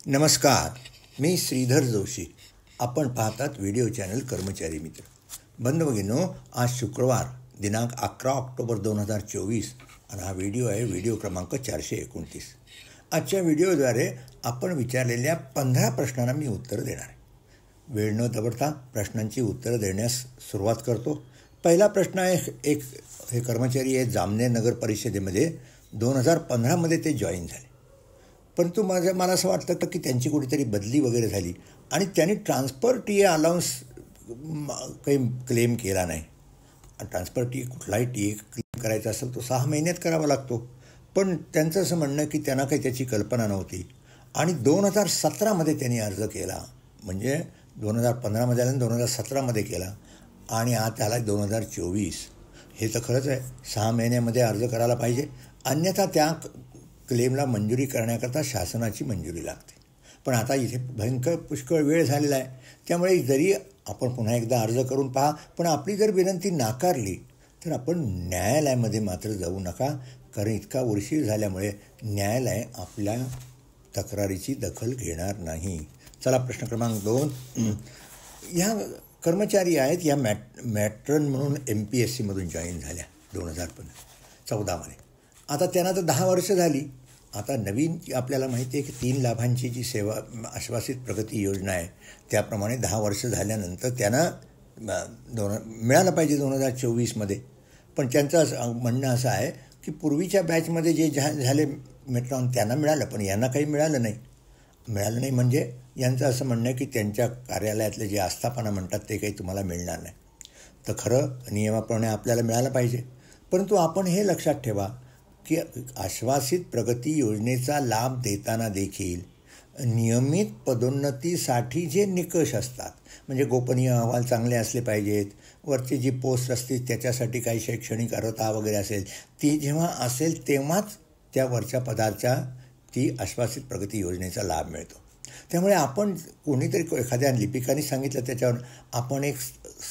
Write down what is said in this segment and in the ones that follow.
नमस्कार, मी श्रीधर जोशी. आपण पाहतात व्हिडिओ चॅनल कर्मचारी मित्र. बंधू आज शुक्रवार दिनांक 11 ऑक्टोबर 2024 आणि हा व्हिडिओ आहे व्हिडिओ क्रमांक 429. आजच्या व्हिडिओद्वारे आपण विचारलेल्या 15 प्रश्नांना मी उत्तर देणार आहे. वेळ न दवडता प्रश्नांची उत्तरं देण्यास सुरुवात करतो. पहिला प्रश्न आहे, हे कर्मचारी आहे जामनेर नगर परिषदेमध्ये 2015मध्ये ते जॉईन झाले. परंतु मला असं वाटतं की त्यांची कुठेतरी बदली वगैरे झाली आणि त्यांनी ट्रान्सफर टी ए अलाउन्स काही क्लेम केला नाही. ट्रान्सफर टी ए कुठलाही टी ए क्लेम करायचा असेल तो 6 महिन्यात करावा लागतो. पण त्यांचं असं म्हणणं की त्यांना काही त्याची कल्पना नव्हती आणि 2017मध्ये त्यांनी अर्ज केला. म्हणजे 2015मध्ये आला आणि 2017मध्ये केला आणि आज त्याला 2024. हे तर खरंच आहे, 6 महिन्यामध्ये अर्ज करायला पाहिजे, अन्यथा त्या क्लेमला मंजुरी करण्याकरता शासनाची मंजुरी लागते. पण आता इथे भयंकर पुष्कळ वेळ झालेला आहे. त्यामुळे जरी आपण पुन्हा एकदा अर्ज करून पहा, पण आपली जर विनंती नाकारली तर आपण न्यायालयामध्ये मात्र जाऊ नका, कारण इतका उशीर झाल्यामुळे न्यायालय आपल्या तक्रारीची दखल घेणार नाही. चला प्रश्न क्रमांक 2. ह्या कर्मचारी आहेत, या मॅट्रन म्हणून MPSCमधून जॉईन झाल्या 2014मध्ये. आता त्यांना तर 10 वर्ष झाली. आता नवीन आपल्याला माहिती आहे की 3 लाभांची जी सेवा आश्वासित प्रगती योजना आहे त्याप्रमाणे 10 वर्ष झाल्यानंतर त्यांना मिळालं पाहिजे 2024मध्ये. पण त्यांचं असं म्हणणं असं आहे की पूर्वीच्या बॅचमध्ये जे झाले मेट्रॉन त्यांना मिळालं, पण यांना काही मिळालं नाही म्हणजे यांचं असं म्हणणं आहे की त्यांच्या कार्यालयातले जे आस्थापना म्हणतात ते काही तुम्हाला मिळणार नाही. तर खरं नियमाप्रमाणे आपल्याला मिळालं पाहिजे. परंतु आपण हे लक्षात ठेवा की आश्वासित प्रगती योजनेचा लाभ देताना देखील नियमित पदोन्नतीसाठी जे निकष असतात, म्हणजे गोपनीय अहवाल चांगले असले पाहिजेत, वरची जी पोस्ट असते त्याच्यासाठी काही शैक्षणिक अर्हता वगैरे असेल, ती जेव्हा असेल तेव्हाच त्या वरच्या पदाच्या ती आश्वासित प्रगती योजनेचा लाभ मिळतो. त्यामुळे आपण कोणीतरी एखाद्या लिपिकाने सांगितलं त्याच्यावर आपण एक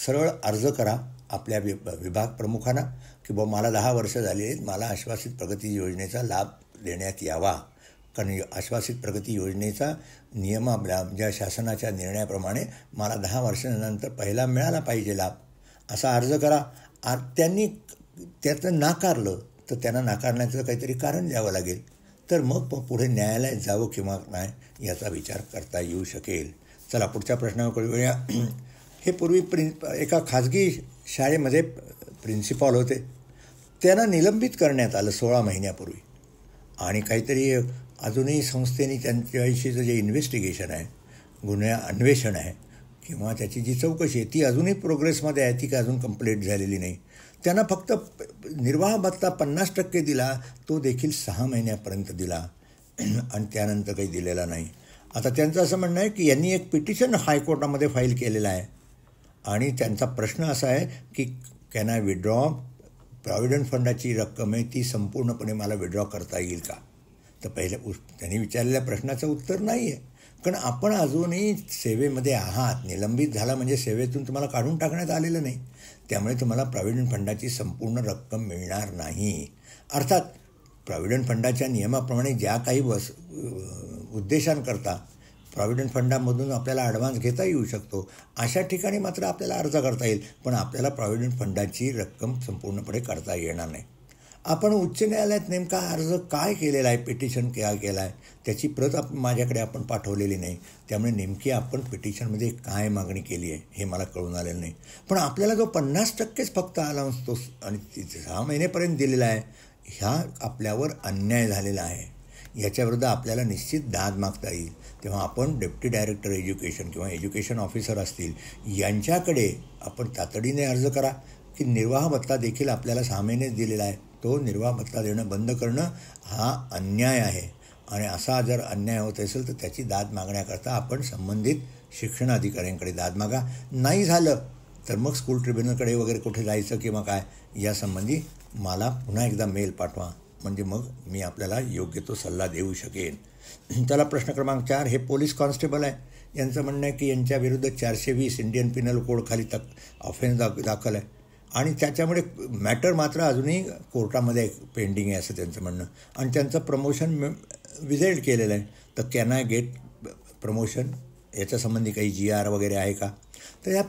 सरळ अर्ज करा आपल्या विभाग प्रमुखांना की मला 10 वर्ष झाली आहेत, मला आश्वासित प्रगती योजनेचा लाभ देण्यात यावा, कारण आश्वासित प्रगती योजनेचा ज्या शासनाच्या निर्णयाप्रमाणे मला 10 वर्षानंतर पहिला मिळाला पाहिजे लाभ, असा अर्ज करा. त्यांनी त्याचं नाकारलं तर त्यांना नाकारण्याचं काहीतरी कारण द्यावं लागेल, तर मग पुढे न्यायालयात जावं किंवा नाही याचा विचार करता येऊ शकेल. चला पुढच्या प्रश्नावर वळूया. हे पूर्वी एका खाजगी शाळेमध्ये प्रिन्सिपॉल होते. त्यांना निलंबित करण्यात आलं 16 महिन्यापूर्वी आणि काहीतरी अजूनही संस्थेने त्यांच्याविषयीचं जे इन्व्हेस्टिगेशन आहे, अन्वेषण आहे किंवा त्याची जी चौकशी आहे ती अजूनही प्रोग्रेसमध्ये आहे, ती काय अजून कंप्लीट झालेली नाही. त्यांना फक्त निर्वाह भत्ता 50% दिला, तो देखील 6 महिन्यापर्यंत दिला आणि त्यानंतर काही दिलेला नाही. आता त्यांचं असं म्हणणं आहे की यांनी एक पिटिशन हायकोर्टामध्ये फाईल केलेलं आहे आणि त्यांचा प्रश्न असा आहे की कॅन आय विड्रॉ, प्रॉव्हिडंट फंडाची रक्कम आहे ती संपूर्णपणे मला विड्रॉ करता येईल का. तर त्यांनी विचारलेल्या प्रश्नाचं उत्तर नाही आहे, कारण आपण अजूनही सेवेमध्ये आहात. निलंबित झाला म्हणजे सेवेतून तुम्हाला काढून टाकण्यात आलेलं नाही, त्यामुळे तुम्हाला प्रॉव्हिडंट फंडाची संपूर्ण रक्कम मिळणार नाही. अर्थात प्रॉव्हिडंट फंडाच्या नियमाप्रमाणे ज्या काही उद्देशांकरता प्रॉव्हिडंट फंडामधून आपल्याला ॲडव्हान्स घेता येऊ शकतो, अशा ठिकाणी मात्र आपल्याला अर्ज करता येईल, पण आपल्याला प्रॉव्हिडंट फंडाची रक्कम संपूर्णपणे करता येणार नाही. आपण उच्च न्यायालयात नेमका अर्ज काय केलेला आहे, पिटिशन काय केला आहे, त्याची प्रत माझ्याकडे आपण पाठवलेली नाही. त्यामुळे नेमकी आपण पिटिशनमध्ये काय मागणी केली आहे हे मला कळून आलेलं नाही. पण आपल्याला जो 50%च फक्त अलाउन्स तो आणि 6 महिनेपर्यंत दिलेला आहे, ह्या आपल्यावर अन्याय झालेला आहे. याच्याविरुद्ध आपल्याला निश्चित दाद मागता येईल. तेव्हा आपण डेप्युटी डायरेक्टर एज्युकेशन किंवा एज्युकेशन ऑफिसर असतील यांच्याकडे आपण तातडीने अर्ज करा की निर्वाह भत्ता देखील आपल्याला 6 महिनेच दिलेला आहे, तो निर्वाह भत्ता देणं बंद करणं हा अन्याय आहे आणि असा जर अन्याय होत असेल तर त्याची दाद मागण्याकरता आपण संबंधित शिक्षण अधिकाऱ्यांकडे दाद मागा. नाही झालं तर मग स्कूल ट्रिब्युनलकडे वगैरे कुठे जायचं किंवा काय यासंबंधी मला पुन्हा एकदा मेल पाठवा, म्हणजे मग मी आपल्याला योग्य तो सल्ला देऊ शकेन. त्याला प्रश्न क्रमांक 4. हे पोलीस कॉन्स्टेबल आहे. यांचं म्हणणं आहे की यांच्याविरुद्ध 420 इंडियन पिनल कोडखाली ऑफेन्स दाखल आहे आणि त्याच्यामुळे मॅटर मात्र अजूनही कोर्टामध्ये पेंडिंग आहे असं त्यांचं म्हणणं आणि त्यांचं प्रमोशन विजेल्ड केलेलं आहे. तर कॅन आय गेट प्रमोशन याच्यासंबंधी काही GR वगैरे आहे का? तर या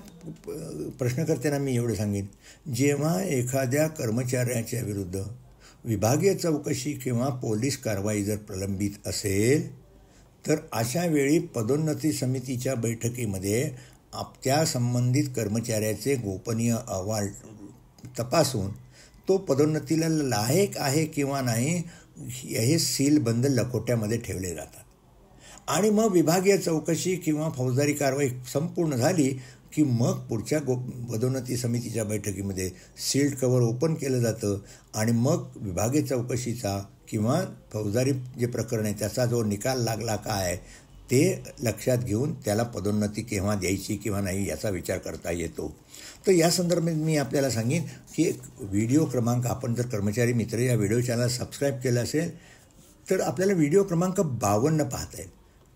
प्रश्नकर्त्यांना मी एवढं सांगेन, जेव्हा एखाद्या कर्मचाऱ्याच्या विरुद्ध विभागीय चौकशी किंवा पोलीस कारवाई जर प्रलंबित असेल तर अशा वेळी पदोन्नती समितीच्या बैठकीमध्ये त्या संबंधित कर्मचाऱ्याचे गोपनीय अहवाल तपासून तो पदोन्नतीला लायक आहे किंवा नाही हे सीलबंद लकोट्यामध्ये ठेवले जातात. आणि मग विभागीय चौकशी किंवा फौजदारी कारवाई संपूर्ण झाली की मग पुढच्या पदोन्नती समितीच्या बैठकीमध्ये सील्ड कवर ओपन केलं जातं आणि मग विभागीय चौकशीचा किंवा फौजदारी जे प्रकरण आहे त्याचा जो निकाल लागला काय ते लक्षात घेऊन त्याला पदोन्नती केव्हा द्यायची किंवा नाही याचा विचार करता येतो. तर या संदर्भात मी आपल्याला सांगेन की एक व्हिडिओ क्रमांक, आपण जर कर्मचारी मित्र या व्हिडिओ चॅनल सबस्क्राईब केलं असेल तर आपल्याला व्हिडिओ क्रमांक 52 पाहता येईल.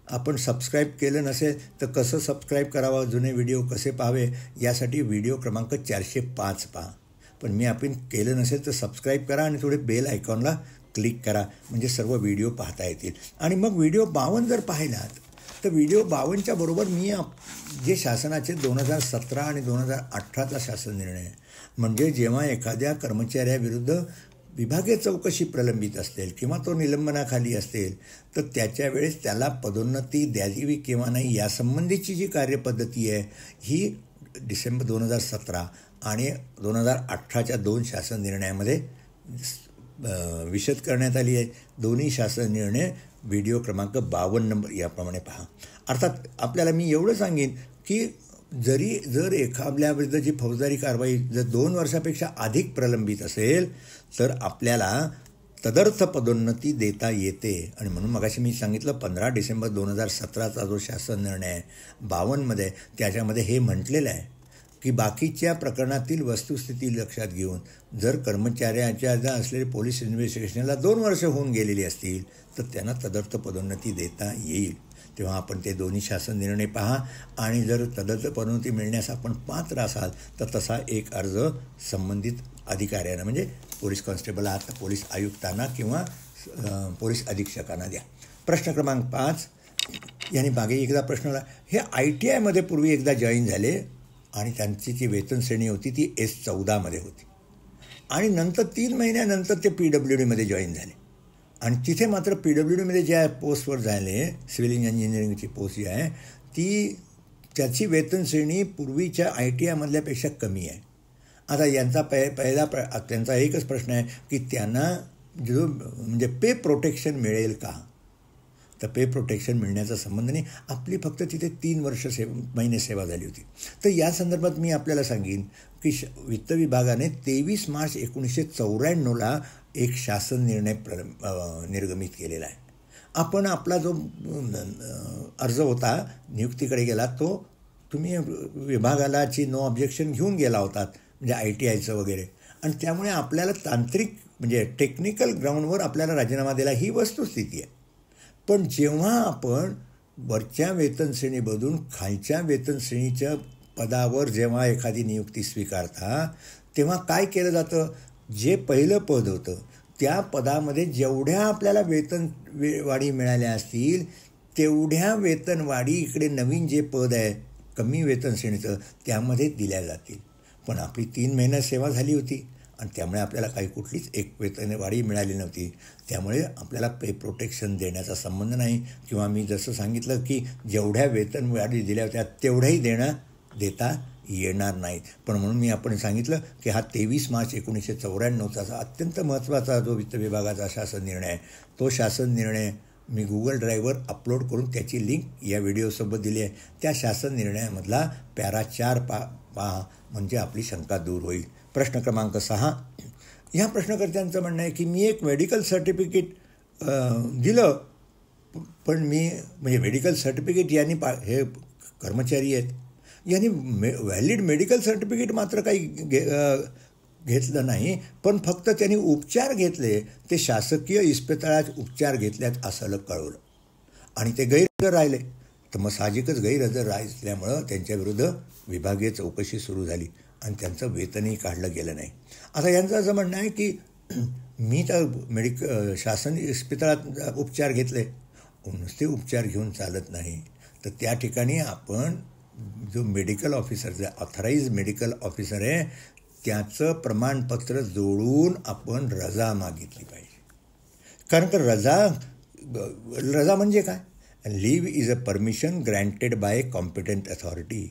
आपण सबस्क्राईब केलं नसेल तर कसं सबस्क्राईब करावं, जुने व्हिडिओ कसे पाहावे यासाठी व्हिडिओ क्रमांक 405 पहा. पण मी आपण केलं नसेल तर सबस्क्राईब करा आणि थोडे बेल आयकॉनला क्लिक करा म्हणजे सर्व व्हिडिओ पाहता येतील. आणि मग व्हिडिओ 52 जर पाहिलात तर व्हिडिओ 52च्या बरोबर मी जे शासनाचे 2017 आणि 2018चा शासन निर्णय म्हणजे जेव्हा एखाद्या कर्मचाऱ्याविरुद्ध विभागीय चौकशी प्रलंबित असेल किंवा तो निलंबनाखाली असेल तर त्याच्या वेळेस त्याला पदोन्नती द्यावी किंवा नाही यासंबंधीची जी कार्यपद्धती आहे ही डिसेंबर 2017 आणि 2018च्या 2 शासन निर्णयामध्ये विशद करण्यात आली आहे. दोन्ही शासन निर्णय व्हिडिओ क्रमांक 52 नंबर याप्रमाणे पहा. अर्थात आपल्याला मी एवढं सांगेन की जर एखाद्याविरुद्ध जी फौजदारी कारवाई जर 2 वर्षापेक्षा अधिक प्रलंबित असेल तर आपल्याला तदर्थ पदोन्नती देता येते. आणि म्हणून मगाशी मी सांगितलं 15 डिसेंबर 2017चा जो शासन निर्णय आहे 52मध्ये त्याच्यामध्ये हे म्हटलेलं आहे की बाकीच्या प्रकरणातील वस्तुस्थिती लक्षात घेऊन जर कर्मचाऱ्याच्या ज्या असलेले पोलीस इन्व्हेस्टिगेशनला 2 वर्ष होऊन गेलेली असतील तर त्यांना तदर्थ पदोन्नती देता येईल. तेव्हा आपण ते दोन्ही शासन निर्णय पहा आणि जर तदर्थ पदोन्नती मिळण्यास आपण पात्र असाल तर तसा एक अर्ज संबंधित अधिकाऱ्यांना म्हणजे पोलीस कॉन्स्टेबल आता पोलीस आयुक्तांना किंवा पोलीस अधीक्षकांना द्या. प्रश्न क्रमांक 5 यांनी मागे एकदा प्रश्न आला, हे ITIमध्ये पूर्वी एकदा जॉईन झाले आणि त्यांची जी वेतन श्रेणी होती ती S14मध्ये होती आणि नंतर 3 महिन्यानंतर ते PWDमध्ये जॉईन झाले आणि तिथे मात्र PWDमध्ये ज्या पोस्टवर झाले सिव्हिल इंजिनिअरिंगची पोस्ट जी आहे त्याची वेतन श्रेणी पूर्वीच्या ITIमधल्यापेक्षा कमी आहे. आता यांचा त्यांचा एकच प्रश्न आहे की त्यांना जो म्हणजे पे प्रोटेक्शन मिळेल का? तर पे प्रोटेक्शन मिळण्याचा संबंध नाही, आपली फक्त तिथे 3 महिने सेवा झाली होती. तर या संदर्भात मी आपल्याला सांगेन की वित्त विभागाने 23 मार्च 1994ला एक शासन निर्णय निर्गमित केलेला आहे. आपण आपला जो अर्ज होता नियुक्तीकडे गेला तो तुम्ही विभागालाची नो ऑब्जेक्शन घेऊन गेला होतात म्हणजे ITIचं वगैरे आणि त्यामुळे आपल्याला तांत्रिक म्हणजे टेक्निकल ग्राउंडवर आपल्याला राजीनामा दिला ही वस्तुस्थिती आहे. पण जेव्हा आपण वरच्या वेतन श्रेणीमधून खालच्या वेतन श्रेणीच्या पदावर जेव्हा एखादी नियुक्ती स्वीकारता तेव्हा काय केलं जातं, जे पहिलं पद होतं त्या पदामध्ये जेवढ्या आपल्याला वाढी मिळाल्या असतील तेवढ्या वेतनवाढी इकडे नवीन जे पद आहे कमी वेतन श्रेणीचं त्यामध्ये दिल्या जातील. पण आपली 3 महिन्यात सेवा झाली होती आणि त्यामुळे आपल्याला काही कुठलीच एक वेतनवाढी मिळाली नव्हती. त्यामुळे आपल्याला पे प्रोटेक्शन देण्याचा संबंध नाही किंवा मी जसं सांगितलं की जेवढ्या वेतनवाढी दिल्या होत्या तेवढ्याही देता येणार नाहीत. पण म्हणून मी आपण सांगितलं की हा 23 मार्च 1994चा अत्यंत महत्त्वाचा जो वित्त विभागाचा शासन निर्णय आहे तो शासन निर्णय मी Google ड्राईव्हवर अपलोड करून त्याची लिंक या व्हिडिओसोबत दिली आहे. त्या शासन निर्णयामधला पॅरा 4 पहा म्हणजे आपली शंका दूर होईल. प्रश्न क्रमांक 6 ह्या प्रश्नकर्त्यांचं म्हणणं आहे की मी एक मेडिकल सर्टिफिकेट दिलं पण मी म्हणजे मेडिकल सर्टिफिकेट यांनी हे कर्मचारी आहेत यांनी व्हॅलिड मेडिकल सर्टिफिकेट मात्र काही घेतलं नाही पण फक्त त्यांनी उपचार घेतले ते शासकीय इस्पितळात उपचार घेतल्यात असं कळवलं आणि ते गैरहजर राहिले. तर मग साहजिकच गैरहजर राहिल्यामुळं त्यांच्याविरुद्ध विभागीय चौकशी सुरू झाली आणि त्यांचं वेतनही काढलं गेलं नाही. आता यांचं असं म्हणणं आहे की मी तर शासन इस्पितळात उपचार घेतले, नुसते उपचार घेऊन चालत नाही तर त्या ठिकाणी आपण जो मेडिकल ऑफिसर जे ऑथराईज मेडिकल ऑफिसर आहे त्याचं प्रमाणपत्र जोडून आपण रजा मागितली पाहिजे. कारण का रजा म्हणजे काय? Leave is a permission granted by competent authority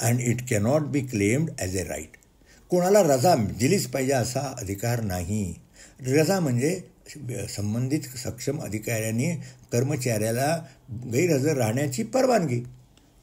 and it cannot be claimed as a right. कोणाला रजा दिलीच पाहिजे असा अधिकार नाही. रजा म्हणजे संबंधित सक्षम अधिकाऱ्यांनी कर्मचाऱ्याला गैरहजर राहण्याची परवानगी.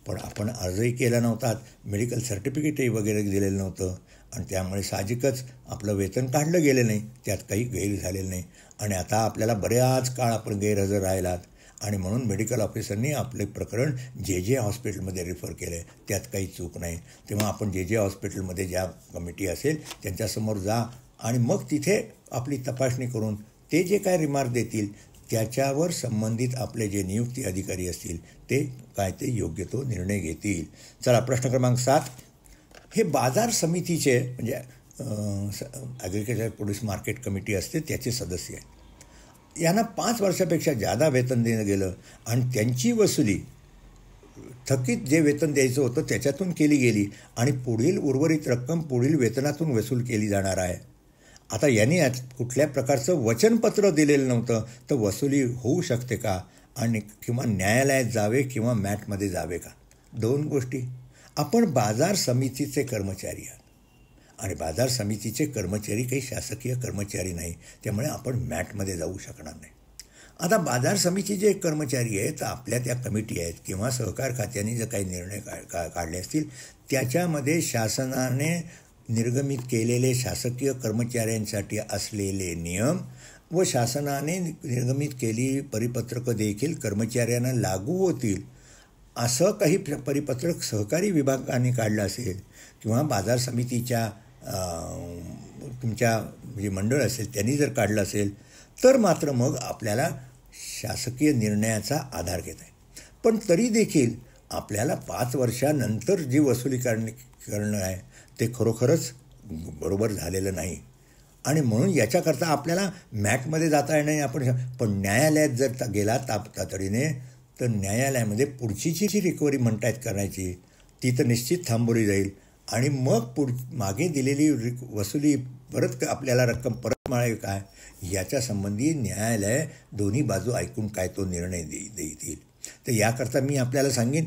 पण आपण अर्जही केला नव्हता, मेडिकल सर्टिफिकेटही वगैरे दिलेलं नव्हतं आणि त्यामुळे साहजिकच आपलं वेतन काढलं गेलं नाही, त्यात काही गैर झालेलं नाही. आणि आता आपल्याला बऱ्याच काळ आपण गैरहजर राहिलात आणि म्हणून मेडिकल ऑफिसरनी आपले प्रकरण जे हॉस्पिटलमध्ये रिफर केलं आहे, त्यात काही चूक नाही. तेव्हा आपण जे हॉस्पिटलमध्ये ज्या कमिटी असेल त्यांच्यासमोर जा आणि मग तिथे आपली तपासणी करून ते जे काय रिमार्क देतील त्याच्यावर संबंधित आपले जे नियुक्ती अधिकारी असतील ते काय ते योग्य तो निर्णय घेतील. चला, प्रश्न क्रमांक 7. हे बाजार समितीचे म्हणजे ॲग्रिकल्चर प्रोड्यूस मार्केट कमिटी असते त्याचे सदस्य आहेत. यांना 5 वर्षापेक्षा जादा वेतन देणं गेलं आणि त्यांची वसुली थकीत जे वेतन द्यायचं होतं त्याच्यातून केली गेली आणि पुढील उर्वरित रक्कम पुढील वेतनातून वसूल केली जाणार आहे. आता यांनी कुठल्या प्रकारचं वचनपत्र दिलेलं नव्हतं, तर वसुली होऊ शकते का आणि किंवा न्यायालयात जावे किंवा मॅटमध्ये जावे का? 2 गोष्टी. आपण बाजार समितीचे कर्मचारी आहात आणि बाजार समितीचे कर्मचारी काही शासकीय कर्मचारी नाही, त्यामुळे आपण मॅटमध्ये जाऊ शकणार नाही. आता बाजार समितीचे कर्मचारी आहेत तर आपल्या त्या कमिटी आहेत किंवा सहकार खात्याने जे काही निर्णय काढले असतील त्याच्यामध्ये शासनाने निर्गमित केलेले शासकीय कर्मचाऱ्यांसाठी असलेले नियम व शासनाने निर्गमित केलेली परिपत्रकं देखील कर्मचाऱ्यांना लागू होतील असं काही परिपत्रक सहकारी विभागाने काढलं असेल किंवा बाजार समितीच्या तुमच्या जे मंडळ असेल त्यांनी जर काढलं असेल तर मात्र मग आपल्याला शासकीय निर्णयाचा आधार घेता आहे. पण तरी देखील आपल्याला 5 वर्षानंतर जी वसुली करणं आहे ते खरोखरच बरोबर झालेलं नाही आणि म्हणून याच्याकरता आपल्याला मॅटमध्ये जाता येणार नाही. आपण पण न्यायालयात जर गेला तातडीने तर न्यायालयामध्ये पुढचीची जी रिकव्हरी म्हणतायत करायची ती तर निश्चित थांबवली जाईल आणि मग मागे दिलेली वसुली परत आपल्याला रक्कम परत मिळावी काय याच्या संबंधी न्यायालय दोन्ही बाजू ऐकून काय तो निर्णय देतील. तर याकरता मी आपल्याला सांगेन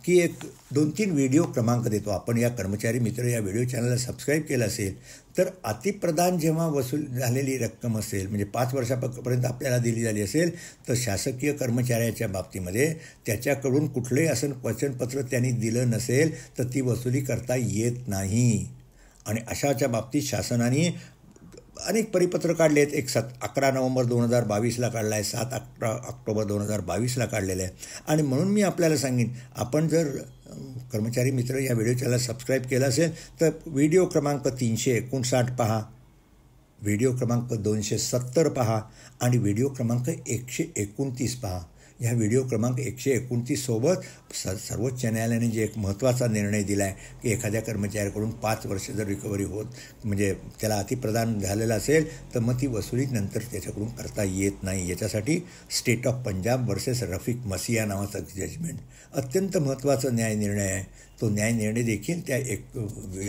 की एक 2-3 व्हिडिओ क्रमांक देतो. आपण या कर्मचारी मित्र या व्हिडिओ चॅनलला सबस्क्राईब केलं असेल तर अतिप्रदान जेव्हा वसूल झालेली रक्कम असेल म्हणजे 5 वर्षापर्यंत आपल्याला दिली झाली असेल तर शासकीय कर्मचाऱ्याच्या बाबतीमध्ये त्याच्याकडून कुठलंही असं वचनपत्र त्यांनी दिलं नसेल तर ती वसुली करता येत नाही. आणि अशाच्या बाबतीत शासनाने अनेक परिपत्र काढले आहेत. एक 11 नोव्हेंबर 2022ला काढला आहे, 7 ऑक्टोबर 2022ला काढलेलं आहे. आणि म्हणून मी आपल्याला सांगेन आपण जर कर्मचारी मित्र या व्हिडिओ चॅनलला सबस्क्राईब केलं असेल तर व्हिडिओ क्रमांक 359 पहा, व्हिडिओ क्रमांक 270 पहा आणि व्हिडिओ क्रमांक 129 पहा. ह्या व्हिडिओ क्रमांक 129 सोबत सर्वोच्च न्यायालयाने जे एक महत्त्वाचा निर्णय दिला आहे की एखाद्या कर्मचाऱ्याकडून 5 वर्ष जर रिकव्हरी होत म्हणजे त्याला अतिप्रदान झालेलं असेल तर मग ती वसुली नंतर त्याच्याकडून करता येत नाही. याच्यासाठी state of Punjab versus Rafiq Masih नावाचा जजमेंट अत्यंत महत्त्वाचा न्यायनिर्णय आहे. तो न्यायनिर्णय देखील त्या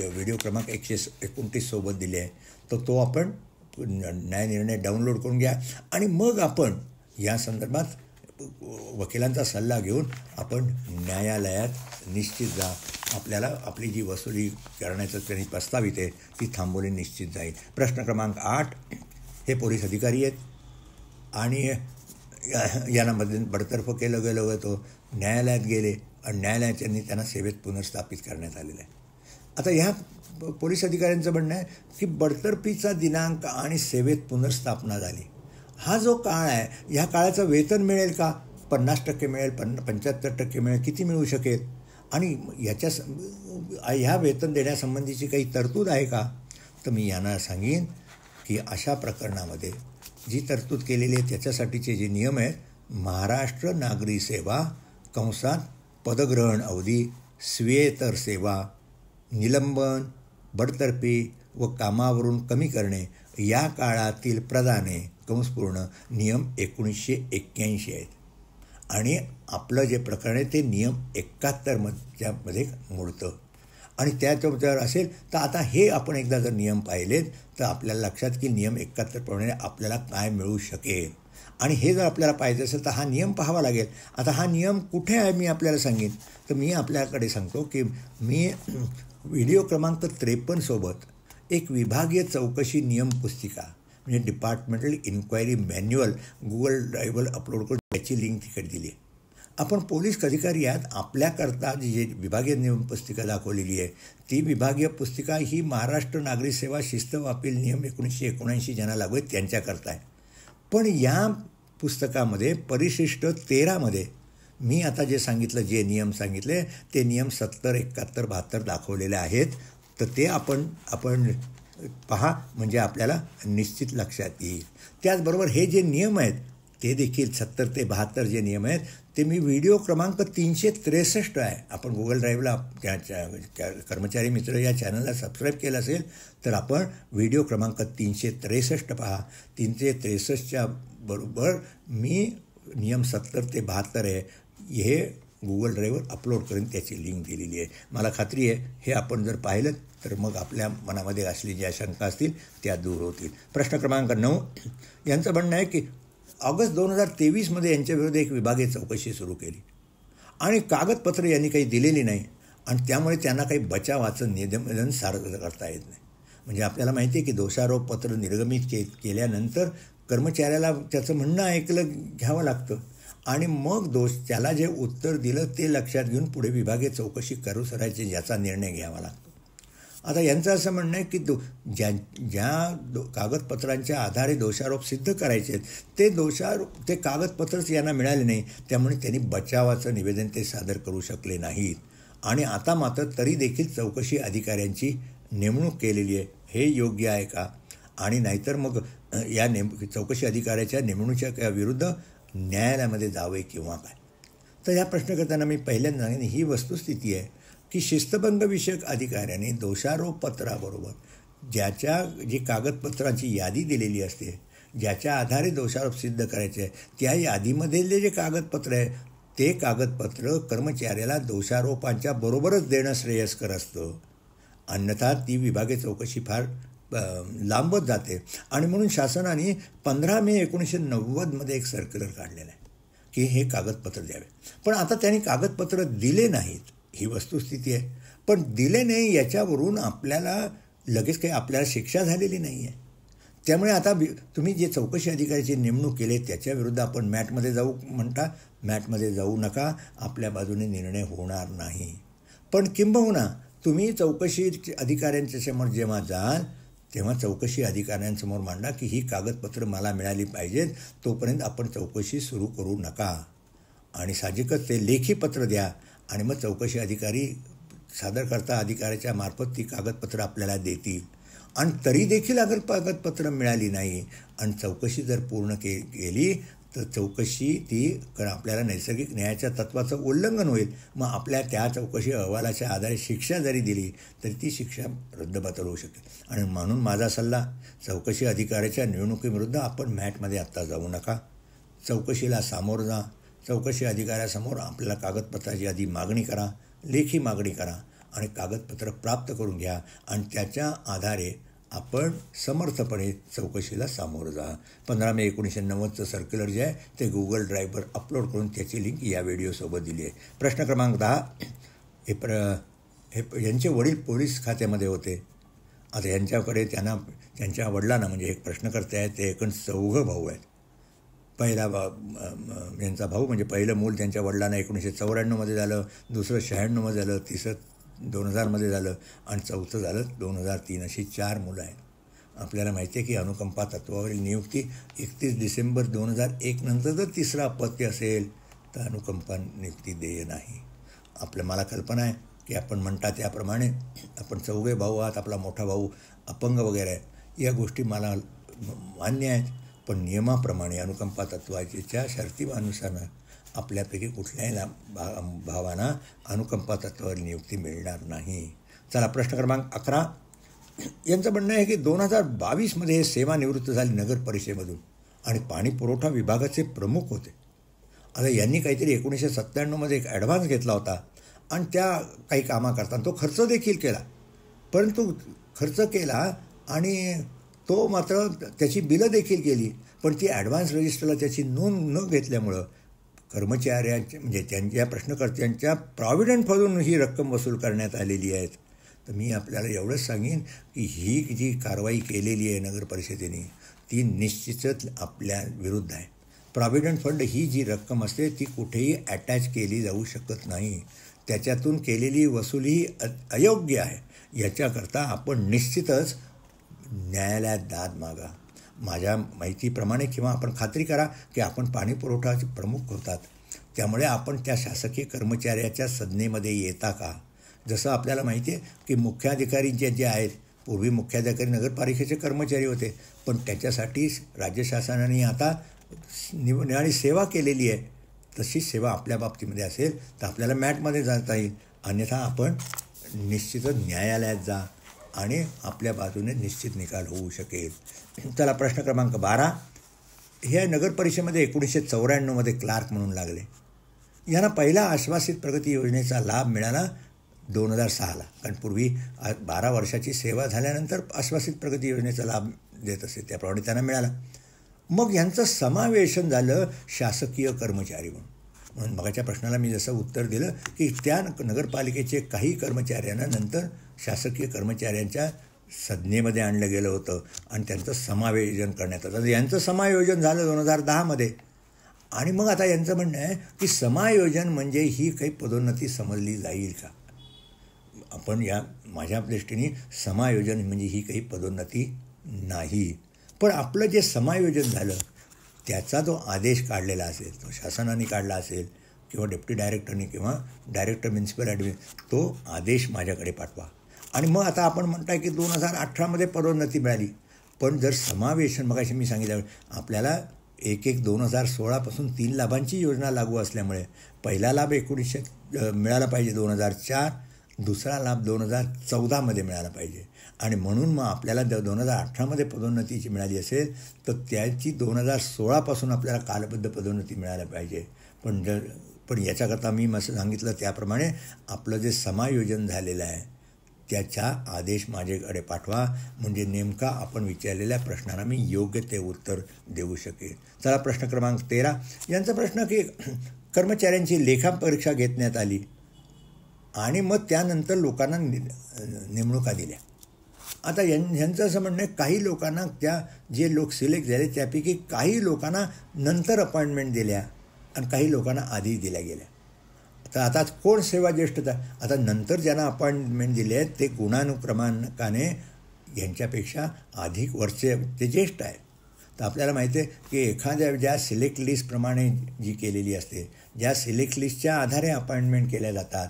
व्हिडिओ क्रमांक 129 सोबत दिले आहे. तर तो आपण न्यायनिर्णय डाउनलोड करून घ्या आणि मग आपण या संदर्भात वकिलांचा सल्ला घेऊन आपण न्यायालयात निश्चित जा. आपल्याला आपली जी वसुली करण्याचं त्यांनी प्रस्तावित आहे ती थांबवली निश्चित जाईल. प्रश्न क्रमांक 8. हे पोलीस अधिकारी आहेत आणि यांना बडतर्फ केलं गेलं होतं, न्यायालयात गेले आणि न्यायालयाच्यांनी त्यांना सेवेत पुनर्स्थापित करण्यात आलेलं आहे. आता ह्या पोलीस अधिकाऱ्यांचं म्हणणं आहे की बडतर्फीचा दिनांक आणि सेवेत पुनर्स्थापना झाली. हा जो काळ आहे ह्या काळाचं वेतन मिळेल का? 50% मिळेल, 75% मिळेल, किती मिळू शकेल? आणि ह्या वेतन देण्यासंबंधीची काही तरतूद आहे का? तर मी यांना सांगेन की अशा प्रकरणामध्ये जी तरतूद केलेली आहे त्याच्यासाठीचे जे नियम आहेत, महाराष्ट्र नागरी सेवा कंसात पदग्रहण अवधी, स्वीयेतर सेवा, निलंबन, बडतर्फी व कामावरून कमी करणे या काळातील प्रदाने कंसपूर्ण नियम 1981 आहेत. आणि आपलं जे प्रकरण आहे ते नियम 71 मध्ये मोडतं. आणि त्याच्यावर असेल तर आता हे आपण एकदा जर नियम पाहिलेत तर आपल्याला लक्षात की नियम 71 प्रमाणे आपल्याला काय मिळू शकेल. आणि हे जर आपल्याला पाहिजे असेल तर हा नियम पाहावा लागेल. आता हा नियम कुठे आहे मी आपल्याला सांगेन. तर मी आपल्याकडे सांगतो की मी व्हिडिओ क्रमांक 53 सोबत एक विभागीय चौकशी नियम पुस्तिका म्हणजे डिपार्टमेंटल इन्क्वायरी मॅन्युअल गुगल ड्राईव्हवर अपलोड करून त्याची लिंक तिकडे दिली आहे. आपण पोलीस अधिकारी आहात, आपल्याकरता जी विभागीय नियम पुस्तिका दाखवलेली आहे ती विभागीय पुस्तिका ही महाराष्ट्र नागरी सेवा शिस्त व अपील नियम 1979 ज्यांना लागू आहेत त्यांच्याकरता आहे. पण या पुस्तकामध्ये परिशिष्ट 13मध्ये मी आता जे सांगितलं, जे नियम सांगितले ते नियम 70, 71, 72 दाखवलेले आहेत. तर ते आपण पहा म्हणजे आपल्याला निश्चित लक्षात येईल. त्याचबरोबर हे जे नियम आहेत ते देखील 70 ते 72 जे नियम आहेत ते मी व्हिडिओ क्रमांक 363 आहे. आपण गुगल ड्राईव्हला त्या कर्मचारी मित्र या चॅनलला सबस्क्राईब केलं असेल तर आपण व्हिडिओ क्रमांक 363 पहा. 363च्या बरोबर मी नियम 70 ते 72 आहे हे गुगल ड्राईव्हवर अपलोड करून त्याची लिंक दिलेली आहे. मला खात्री आहे हे आपण जर पाहिलं तर मग आपल्या मनामध्ये असलेल्या ज्या शंका असतील त्या दूर होतील. प्रश्न क्रमांक 9 यांचं म्हणणं आहे की ऑगस्ट 2023मध्ये यांच्याविरुद्ध एक विभागीय चौकशी सुरू केली आणि कागदपत्र यांनी काही दिलेली नाही आणि त्यामुळे त्यांना काही बचावाचं निवेदन सादर करता येत नाही. म्हणजे आपल्याला माहिती आहे की दोषारोपपत्र निर्गमित केल्यानंतर कर्मचाऱ्याला त्याचं म्हणणं ऐकलं घ्यावं लागतं आणि मग त्याला जे उत्तर दिलं ते लक्षात घेऊन पुढे विभागीय चौकशी करू करायची याचा निर्णय घ्यावा लागतो. आता यांचं असं म्हणणं आहे की ज्या कागदपत्रांच्या आधारे दोषारोप सिद्ध करायचे आहेत ते कागदपत्रच यांना मिळाले नाही, त्यामुळे त्यांनी बचावाचं निवेदन ते सादर करू शकले नाहीत. आणि आता मात्र तरी देखील चौकशी अधिकाऱ्यांची नेमणूक केलेली आहे. हे योग्य आहे का? आणि नाहीतर मग या चौकशी अधिकाऱ्याच्या नेमणुकीच्या विरुद्ध न्यायालयामध्ये जावे किंवा काय. तर ह्या प्रश्न करताना मी पहिल्यांदा सांगेन ही वस्तुस्थिती आहे की शिस्तभंग विषयक अधिकाऱ्यांनी दोषारोपपत्राबरोबर जी कागदपत्रांची यादी दिलेली असते, ज्याच्या आधारे दोषारोप सिद्ध करायचे आहे त्या यादीमधले जे कागदपत्र आहे ते कागदपत्र कर्मचाऱ्याला दोषारोपांच्या बरोबरच देणं श्रेयस्कर असतं. अन्यथा ती विभागीय चौकशी फार लांबत जाते. आणि म्हणून शासनाने 15 मे 1990मध्ये एक सर्क्युलर काढलेलं आहे की हे कागदपत्र द्यावे. पण आता त्यांनी कागदपत्र दिले नाहीत ही वस्तुस्थिती आहे. पण दिले नाही याच्यावरून आपल्याला लगेच काही आपल्याला शिक्षा झालेली नाही आहे. त्यामुळे आता तुम्ही जे चौकशी अधिकाऱ्याची नेमणूक केली त्याच्याविरुद्ध आपण मॅटमध्ये जाऊ म्हणता, मॅटमध्ये जाऊ नका, आपल्या बाजूने निर्णय होणार नाही. पण किंबहुना तुम्ही चौकशी अधिकाऱ्यांच्या समोर जेव्हा जाल तेव्हा चौकशी अधिकाऱ्यांसमोर मांडा की ही कागदपत्र मला मिळाली पाहिजेत, तोपर्यंत आपण चौकशी सुरू करू नका. आणि साहजिकच ते लेखी पत्र द्या आणि मग चौकशी अधिकारी सादरकर्ता अधिकाऱ्याच्या मार्फत ती कागदपत्र आपल्याला देतील. आणि तरी देखील अगर कागदपत्र मिळाली नाही आणि चौकशी जर पूर्ण केली तर चौकशी ती आपल्याला नैसर्गिक न्यायाच्या तत्त्वाचं उल्लंघन होईल. मग आपल्या त्या चौकशी अहवालाच्या आधारे शिक्षा जरी दिली तरी ती शिक्षा रद्दबातल होऊ शकते. आणि म्हणून माझा सल्ला चौकशी अधिकाऱ्याच्या निवडणुकीविरुद्ध आपण मॅटमध्ये आत्ता जाऊ नका. चौकशीला सामोरं जा. चौकशी अधिकाऱ्यासमोर आपल्याला कागदपत्राची आधी मागणी करा, लेखी मागणी करा आणि कागदपत्र प्राप्त करून घ्या आणि त्याच्या आधारे आपण समर्थपणे चौकशीला सामोरं जा. 15 मे 1990चं सर्क्युलर जे आहे ते गुगल ड्राईव्हवर अपलोड करून त्याची लिंक या व्हिडिओसोबत दिली आहे. प्रश्न क्रमांक 10 हे यांचे वडील पोलीस खात्यामध्ये होते. आता यांच्याकडे त्यांच्या वडिलांना म्हणजे एक प्रश्नकर्ते आहेत ते एकूण 4 भाऊ आहेत. पहिला यांचा भाऊ म्हणजे पहिलं मूल त्यांच्या वडिलांना 1994मध्ये झालं, दुसरं 96मध्ये झालं, तिसरं 2000मध्ये झालं आणि चौथं झालं 2003. अशी 4 मुलं आहेत. आपल्याला माहिती आहे की अनुकंपा तत्त्वावरील नियुक्ती 31 डिसेंबर 2001 नंतर जर तिसरं अपत्य असेल तर अनुकंपा नियुक्ती देय नाही. मला कल्पना आहे की आपण म्हणता त्याप्रमाणे आपण 4 भाऊ आहात, आपला मोठा भाऊ अपंग वगैरे आहे, या गोष्टी मला मान्य आहेत. पण नियमाप्रमाणे अनुकंपा तत्त्वाच्या शर्तीनुसार आपल्यापैकी कुठल्याही भावांना अनुकंपा तत्त्वावर नियुक्ती मिळणार नाही. चला प्रश्न क्रमांक 11 यांचं म्हणणं आहे की 2022मध्ये हे सेवानिवृत्त झाले नगर परिषदेमधून आणि पाणी पुरवठा विभागाचे प्रमुख होते. आता यांनी काहीतरी 1997मध्ये एक ॲडव्हान्स घेतला होता आणि त्या काही कामा करताना तो खर्च देखील केला, परंतु खर्च केला आणि तो मात्र त्याची बिलं देखील केली, पण ती ॲडव्हान्स रजिस्टरला त्याची नोंद न घेतल्यामुळं कर्मचाऱ्यांच्या म्हणजे त्यांच्या प्रश्नकर्त्यांच्या प्रॉव्हिडंट फंडून ही रक्कम वसूल करण्यात आलेली आहे. तर मी आपल्याला एवढंच सांगेन की ही जी कारवाई केलेली आहे नगर परिषदेने ती निश्चितच आपल्या विरुद्ध आहे. प्रॉव्हिडंट फंड ही जी रक्कम असते ती कुठेही अटॅच केली जाऊ शकत नाही. त्याच्यातून केलेली वसुली अयोग्य आहे. याच्याकरता आपण निश्चितच न्यायालयात दाद मागा. माझ्या माहितीप्रमाणे किंवा आपण खात्री करा की आपण पाणी पुरवठाचे प्रमुख होतात, त्यामुळे आपण त्या शासकीय कर्मचाऱ्याच्या संज्ञेमध्ये येता का? जसं आपल्याला माहिती आहे की मुख्याधिकारी जे आहेत, पूर्वी मुख्याधिकारी नगरपालिकेचे कर्मचारी होते, पण त्याच्यासाठी राज्य शासनाने आता निवडणारी सेवा केलेली आहे. तशी सेवा आपल्या बाबतीमध्ये असेल तर आपल्याला मॅटमध्ये जाता येईल, अन्यथा आपण निश्चितच न्यायालयात जा आणि आपल्या बाजूने निश्चित निकाल होऊ शकेल. चला प्रश्न क्रमांक 12. हे नगर परिषदेमध्ये 1994मध्ये क्लार्क म्हणून लागले. यांना पहिला आश्वासित प्रगती योजनेचा लाभ मिळाला 2006ला, कारण पूर्वी 12 वर्षाची सेवा झाल्यानंतर आश्वासित प्रगती योजनेचा लाभ देत असे, त्याप्रमाणे त्यांना मिळाला. मग यांचं समावेशन झालं शासकीय कर्मचारी म्हणून मगाच्या प्रश्नाला मी जसं उत्तर दिलं की त्या नगरपालिकेचे काही कर्मचाऱ्यांना नंतर शासकीय कर्मचाऱ्यांच्या संज्ञेमध्ये आणलं गेलं होतं आणि त्यांचं समायोजन करण्यात आलं. यांचं समायोजन झालं 2010मध्ये. आणि मग आता यांचं म्हणणं आहे की समायोजन म्हणजे ही काही पदोन्नती समजली जाईल का? आपण माझ्या दृष्टीने समायोजन म्हणजे ही काही पदोन्नती नाही. पण आपलं जे समायोजन झालं त्याचा जो आदेश काढलेला असेल, तो शासनाने काढला असेल किंवा डेप्टी डायरेक्टरने किंवा डायरेक्टर म्युन्सिपल ॲडमिन, तो आदेश माझ्याकडे पाठवा. आणि मग आता आपण म्हणताय की 2018मध्ये पदोन्नती मिळाली, पण जर समावेशन मगाशी मी सांगितलं आपल्याला 2016पासून 3 लाभांची योजना लागू असल्यामुळे पहिला लाभ 1900 मिळाला पाहिजे 2004, दुसरा लाभ 2014मध्ये मिळाला पाहिजे. आणि म्हणून मग आपल्याला 2018मध्ये पदोन्नतीची मिळाली असेल तर त्याची 2016पासून आपल्याला कालबद्ध पदोन्नती मिळायला पाहिजे. पण याच्याकरता मी असं सांगितलं त्याप्रमाणे आपलं जे समायोजन झालेलं आहे त्याचा आदेश माझ्याकडे पाठवा, म्हणजे नेमका आपण विचारलेल्या प्रश्नाला मी योग्य ते उत्तर देऊ शकेन. चला प्रश्न क्रमांक 13. यांचा प्रश्न की कर्मचाऱ्यांची लेखापरीक्षा घेण्यात आली आणि मग त्यानंतर लोकांना नेमणुका दिल्या. आता यांचं असं म्हणणं आहे काही लोकांना जे लोक सिलेक्ट झाले त्यापैकी काही लोकांना नंतर अपॉइंटमेंट दिल्या आणि काही लोकांना आधी दिल्या गेल्या. तर आता कोण सेवा ज्येष्ठता? आता नंतर ज्यांना अपॉइंटमेंट दिले आहेत ते गुणानुक्रमांकाने यांच्यापेक्षा अधिक वर्षे ते ज्येष्ठ आहेत. तर आपल्याला माहिती आहे की एखाद्या ज्या सिलेक्ट लिस्टप्रमाणे जी केलेली असते, ज्या सिलेक्ट लिस्टच्या आधारे अपॉइंटमेंट केल्या जातात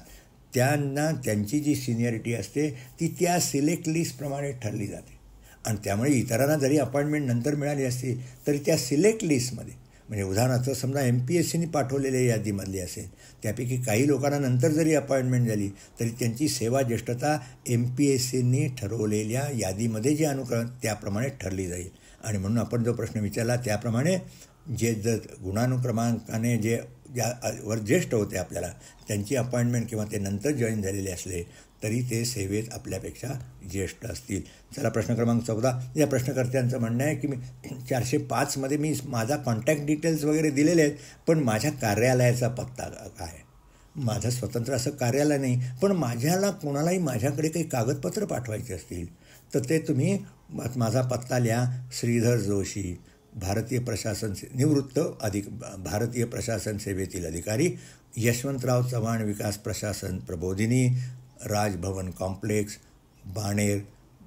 त्यांना त्यांची जी सिनियरिटी असते ती त्या सिलेक्ट लिस्टप्रमाणे ठरली जाते. आणि त्यामुळे इतरांना जरी अपॉइंटमेंट नंतर मिळाली असती तरी त्या सिलेक्ट लिस्टमध्ये, म्हणजे उदाहरणार्थ समजा MPSCने पाठवलेल्या यादीमधली असेल त्यापैकी काही लोकांना नंतर जरी अपॉइंटमेंट झाली तरी त्यांची सेवा ज्येष्ठता MPSCने ठरवलेल्या यादीमध्ये जे अनुक्रम त्याप्रमाणे ठरली जाईल. आणि म्हणून आपण जो प्रश्न विचारला त्याप्रमाणे जे जर गुणानुक्रमांकाने वर ज्येष्ठ होते आपल्याला त्यांची अपॉइंटमेंट किंवा ते नंतर जॉईन झालेले असले तरी ते सेवेत आपल्यापेक्षा ज्येष्ठ असतील. चला प्रश्न क्रमांक 14. या प्रश्नकर्त्यांचं म्हणणं आहे की मी 405मध्ये मी माझा कॉन्टॅक्ट डिटेल्स वगैरे दिलेले आहेत, पण माझ्या कार्यालयाचा पत्ता काय? माझं स्वतंत्र असं कार्यालय नाही, पण कोणालाही माझ्याकडे काही कागदपत्र पाठवायचे असतील तर ते तुम्ही माझा पत्ता लिहा. श्रीधर जोशी, भारतीय प्रशासन सेवेतील अधिकारी, यशवंतराव चव्हाण विकास प्रशासन प्रबोधिनी, राजभवन कॉम्प्लेक्स, बाणेर,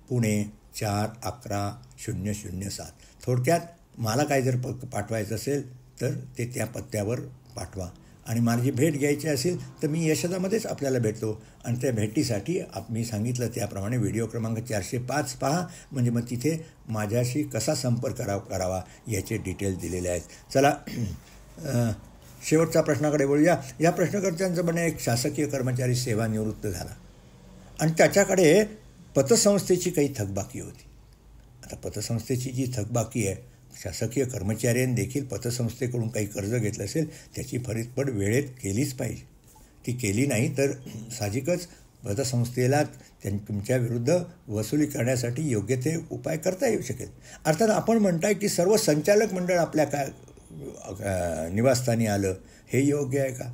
पुणे 411007. थोडक्यात मला काय जर पाठवायचं असेल तर ते त्या पत्त्यावर पाठवा. आणि माझी भेट घ्यायची असेल तर मी यशदामध्येच आपल्याला भेटतो आणि त्या भेटीसाठी मी सांगितलं त्याप्रमाणे व्हिडिओ क्रमांक 405 पहा, म्हणजे मग तिथे माझ्याशी कसा संपर्क करावा याचे डिटेल्स दिलेले आहेत. चला शेवटच्या प्रश्नाकडे बोलूया. या प्रश्नकर्त्यांचं म्हणणे एक शासकीय कर्मचारी सेवानिवृत्त झाला आणि त्याच्याकडे पतसंस्थेची काही थकबाकी होती. आता पतसंस्थेची जी थकबाकी आहे शासकीय कर्मचाऱ्यांनी देखील पतसंस्थेकडून काही कर्ज घेतलं असेल त्याची परतफेड वेळेत केलीच पाहिजे. ती केली नाही तर साहजिकच पतसंस्थेला तुमच्या विरुद्ध वसुली करण्यासाठी योग्य ते उपाय करता येऊ शकेल. अर्थात आपण म्हणताय की सर्व संचालक मंडळ आपल्या निवासस्थानी आलं, हे योग्य आहे का?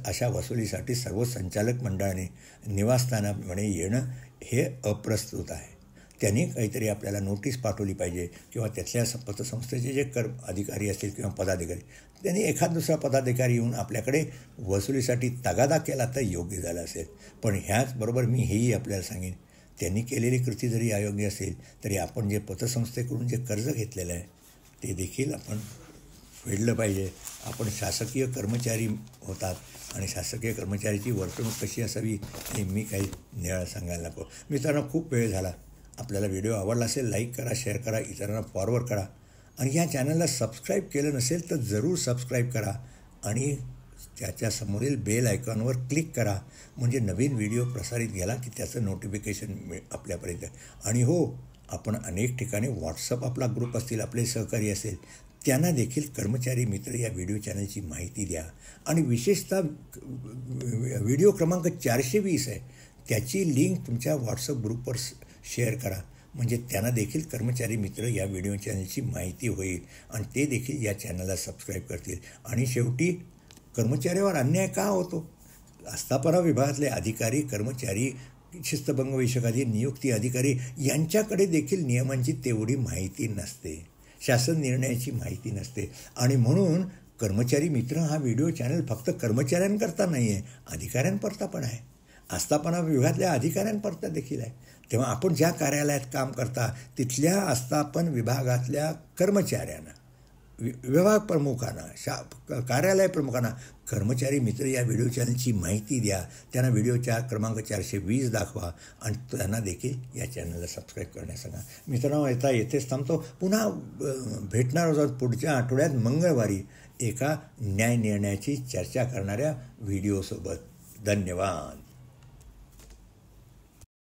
अशा वसुलीसाठी सर्व संचालक मंडळाने निवासस्थानामध्ये येणं हे अप्रस्तुत आहे. त्यांनी काहीतरी आपल्याला नोटीस पाठवली पाहिजे किंवा त्यातल्या पतसंस्थेचे जे अधिकारी असतील किंवा पदाधिकारी त्यांनी एखाद दुसरा पदाधिकारी येऊन आपल्याकडे वसुलीसाठी तगादा केला तर योग्य झालं असेल. पण ह्याचबरोबर मी हेही आपल्याला सांगेन, त्यांनी केलेली कृती जरी अयोग्य असेल तरी आपण जे पतसंस्थेकडून जे कर्ज घेतलेलं आहे ते देखील आपण फेडलं पाहिजे. आपण शासकीय कर्मचारी होतात आणि शासकीय कर्मचाऱ्याची वर्तणूक कशी असावी हे मी काही निराळं सांगायला नको. मित्रांनो, खूप वेळ झाला. आपल्याला व्हिडिओ आवडला असेल लाईक करा, शेअर करा, इतरांना फॉरवर्ड करा आणि या चॅनलला सबस्क्राईब केलं नसेल तर जरूर सबस्क्राईब करा आणि त्याच्या समोरील बेल आयकॉनवर क्लिक करा. म्हणजे नवीन व्हिडिओ प्रसारित गेला की त्याचं नोटिफिकेशन आपल्यापर्यंत. आणि हो, आपण अनेक ठिकाणी व्हॉट्सअप आपला ग्रुप असतील, आपले सहकारी असेल, त्यांना देखील कर्मचारी मित्र या व्हिडिओ चॅनलची माहिती द्या. आणि विशेषतः व्हिडिओ क्रमांक 420 आहे त्याची लिंक तुमच्या व्हॉट्सअप ग्रुपवर शेअर करा. म्हणजे त्यांना देखील कर्मचारी मित्र या व्हिडिओ चॅनलची माहिती होईल आणि ते देखील या चॅनलला सबस्क्राईब करतील. आणि शेवटी कर्मचाऱ्यावर अन्याय का होतो? आस्थापना विभागातले अधिकारी, कर्मचारी, शिस्तभंग विषयक नियुक्ती अधिकारी यांच्याकडे देखील नियमांची तेवढी माहिती नसते, शासन निर्णयाची माहिती नसते. आणि म्हणून कर्मचारी मित्र हा व्हिडिओ चॅनल फक्त कर्मचाऱ्यांकरता नाही आहे, अधिकाऱ्यांकरता पण आहे, आस्थापना विभागातल्या अधिकाऱ्यांकरता देखील आहे. तेव्हा आपण ज्या कार्यालयात काम करता तिथल्या आस्थापन विभागातल्या कर्मचाऱ्यांना, विभाग प्रमुखांना, कार्यालय प्रमुखांना कर्मचारी मित्र या व्हिडिओ चॅनलची माहिती द्या. त्यांना व्हिडिओच्या क्रमांक 420 दाखवा आणि त्यांना देखील या चॅनलला सबस्क्राईब करण्यास सांगा. मित्रांनो, येथेच थांबतो. पुन्हा भेटणार आहोत पुढच्या आठवड्यात मंगळवारी एका न्याय निर्णयाची चर्चा करणाऱ्या व्हिडिओसोबत. धन्यवाद.